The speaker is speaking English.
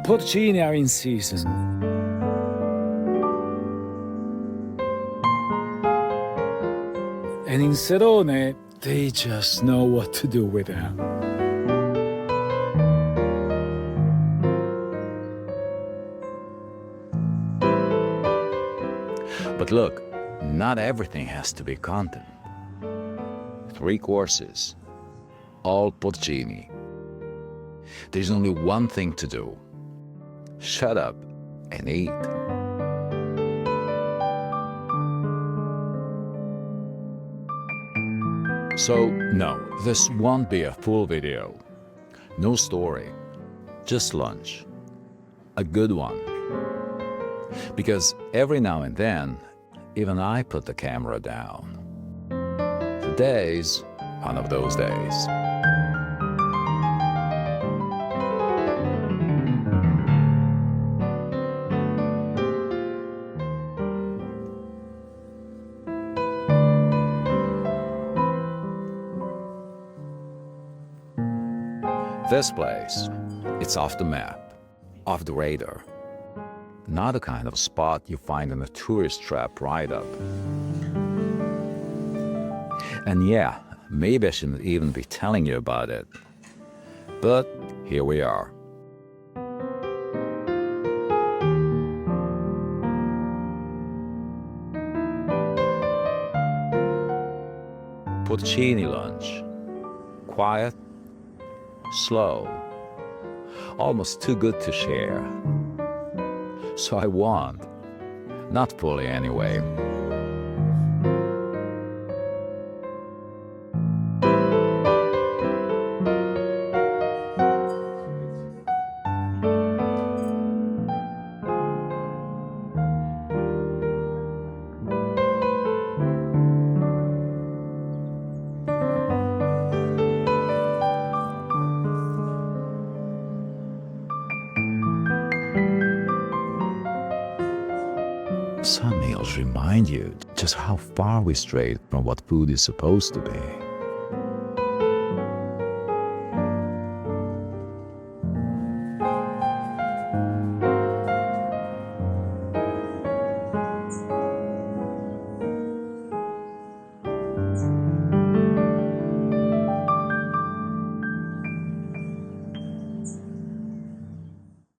porcini are in season. And in Serrone, they just know what to do with them. But look, not everything has to be content. 3 courses, all porcini. There's only one thing to do. Shut up and eat. So, no, this won't be a full video. No story. Just lunch. A good one. Because every now and then, even I put the camera down. Today's one of those days. This place, it's off the map, off the radar. Not the kind of spot you find in a tourist trap write-up. And yeah, maybe I shouldn't even be telling you about it. But here we are. Porcini lunch. Quiet, slow, almost too good to share. So I want, not fully anyway. Some meals remind you just how far we strayed from what food is supposed to be.